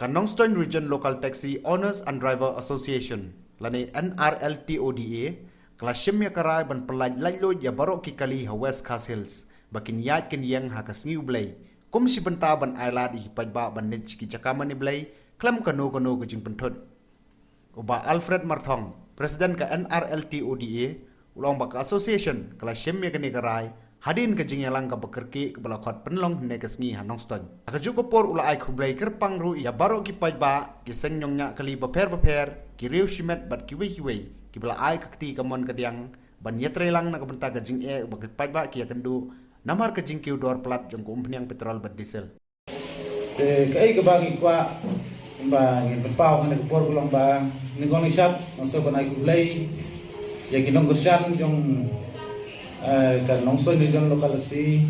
Kanongstoin Region Local Taxi Owners and Driver Association lani NRLTODA klasim ya karai ban pelaj lajlo ya barok ki kali ha West Coast Hills bakin yat ken yang ha kasngi ublay kum si benta ban ailad i pajba ban nich ki jakaman ni blay klam kano ke jing pentot uba Alfred Marthong Presiden ka NRLTODA ulang bak association klasim ya kani karai hadin ke jing yalang ka bekerki ke balakot penlong ne kasngi hanongstoin akajuk por ula ai khublai kerpang ru ya barok ki pajba ki sengyongnya kali beper ki riu shimet bat ki wei ki bala ai kakti kamon kadiang ban yetrelang na kabenta ka jing e bak pajba ki akendu namar ka jing ki dor plat jong kumpniang petrol bat diesel te kai ka bagi kwa ba ngin pau kan ko por kulong ba ni goni sap maso banai khublai ya kinong kersan jong kan Nongstoin Region Local Taxi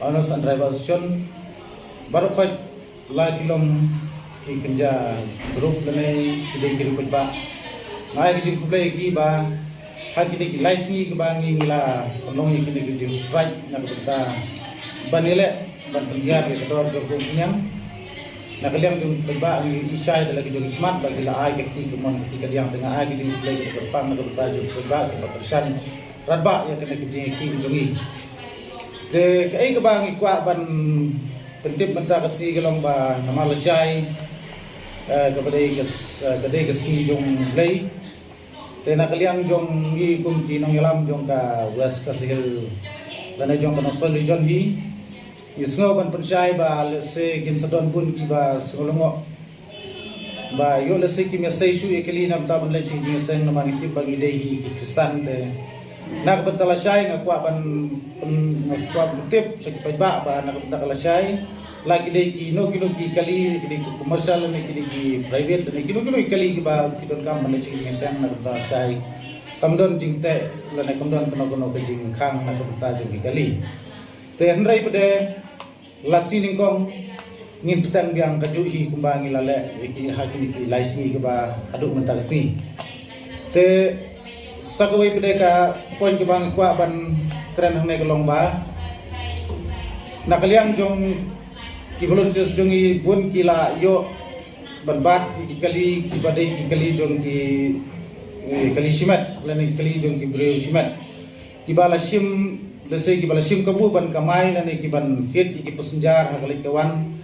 Owners and Driver Association baru kau lagi lom ki kerja grup lene kidai kiri pejba ngai kijing kublai ki ba ha kidai ki license ki ba ngi la long ki kidai kijing strike na kata banile ban pengiar ke dor jor kunyang na kaliang jung pejba ngi isai dalam kijing smart bagi la ai ki kumon ki kaliang tengah ai kijing kublai ke depan na kata jung pejba ke persen radba ya kena kijing ki jungi te kai ka bang ikwa ban pentip menta kasi galong ba nama lesai kadai kasi jong play te na kaliang jong gi kum kinong yalam jong ka West Kasil dan jong Kanongstoin Region hi isngo ban pensai ba lese gin sadon pun ki ba sengolongo ba yo lese ki mesai su ekeli nam ta ban le sing seng nama nitip bagi dei hi Kristan te nak bentalasay nga kwa ban kwa tip sa pajba ba nak bentalasay lagi dei kino ki kali ki komersial ni ki private ni kino kali ba kidon kam ban sing sen nak bentalasay kamdon jingte la na kamdon kono ke jing khang nak benta jing kali te hendrai pede lasining kong ngin petang biang kajuhi kumbangi lale ki hakini ki license ke ba aduk mentagsi te sakawai pedeka poin ke bang kwa ban keren hang negelong ba nakaliang jong ki volunteers jong i bun kila yo ban bat ki kali ki badai ki kali jong ki kali simat lani kali jong ki breu simat ki bala sim dese ki bala sim kabu ban kamai lani ki ban kit ki pesenjar hakali kawan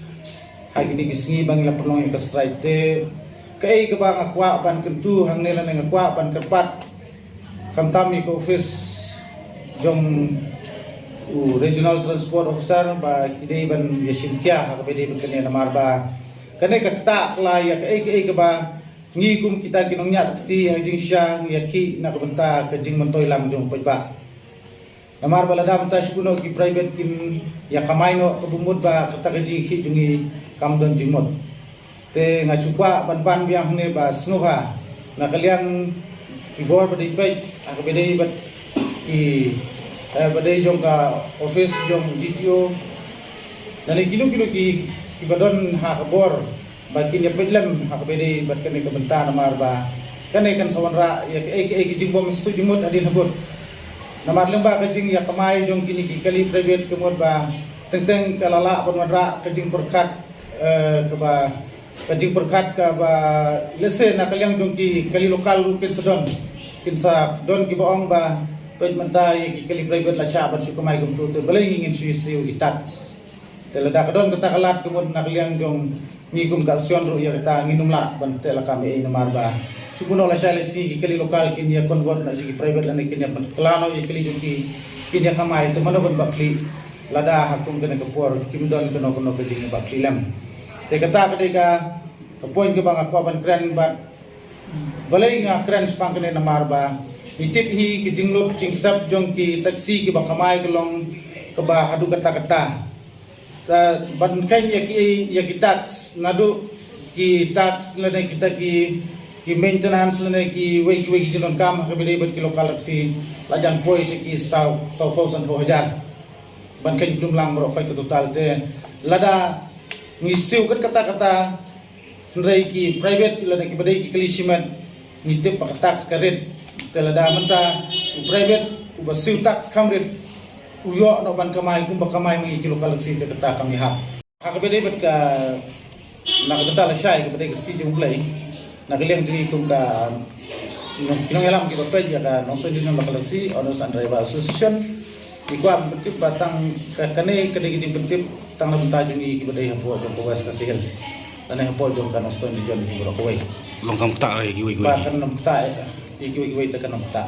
hakini ki singi bang la penong ka strike te kai ke bang akwa ban kentu hang ne lani akwa ban kerpat Kamtami ke office jong regional transport officer ba kidai ban yasim kia ha bede ban kene namar ba kane ka ta kla ya ke ba ngi kum kita kinong nya taksi ha jing syang ya ki na benta ke jing mentoi lam jong pajba namar ba ladam ta shuno ki private kin ya kamai no kebumut ba kata ke jing ki jungi kamdon jingmot te ngasukwa ban biang ne ba snoha na kalian ibor badai pay ak badai bat ki badai jong ka office jong DTO nali kilo ki badon ha kabor bakin ya pedlam ha badai bat kene ka benta namar ba kane kan sawanra ya ki jing bom stu jumot adin habot namar lemba ka jing ya kamai jong kini ki kali private kemod ba teng kalala bonra ka jing perkat ke ba kajing perkat ka ba lese na kaliang jong ki kali lokal kin sedon kin sa don ki boong ba ped mentai ki kali private la sya ban su kamai gum tu balai ngin su siu itat telada ka don kata kalat kemod na kaliang jong ngigum ka sion ru ya kata nginum la ban tela kami e namar ba subuno la sya lesi ki kali lokal kin ya convert na si private la kin ya ban klano ya kali jong ki kin ya kamai te mano ban bakli lada hakum kena ke por kim don kono ke jing bakli lam te kata ketika poin ke bang akwa ban kren bat balai nga kren spang kene namar ba itip hi ki jinglut jing sap jong ki taksi ki ba kamai kelong ke ba hadu kata ta ban kan ya ki tax nadu ki tax lene kita ki maintenance lene ki wei jinon kam ke bele bat ki lokal taksi lajan poi ki sau thousand hajar ban kan belum lang ro kai total te lada ngisiu kata Nrai ki private lada ki badai ki kalisiman ngitip pak tax karet telada menta private ubasiu tax kamret uyo no ban kamai kum bakamai ngi ki lokal si te kata kami hak bedai bet ka nak betal syai kepada kesi jung play nak keleng jung ikum ka kinong elam ki bapet ya ka noso jung bakal si Owners and Driver Association ikuam pentip batang kane kene ki pentip tang na benta jung ki badai hapo jung ko wes kasih health dan hapo jung ka noston di jon ki bro ko Longkang tak lagi gue. bahkan nam ta iki tekan nam ta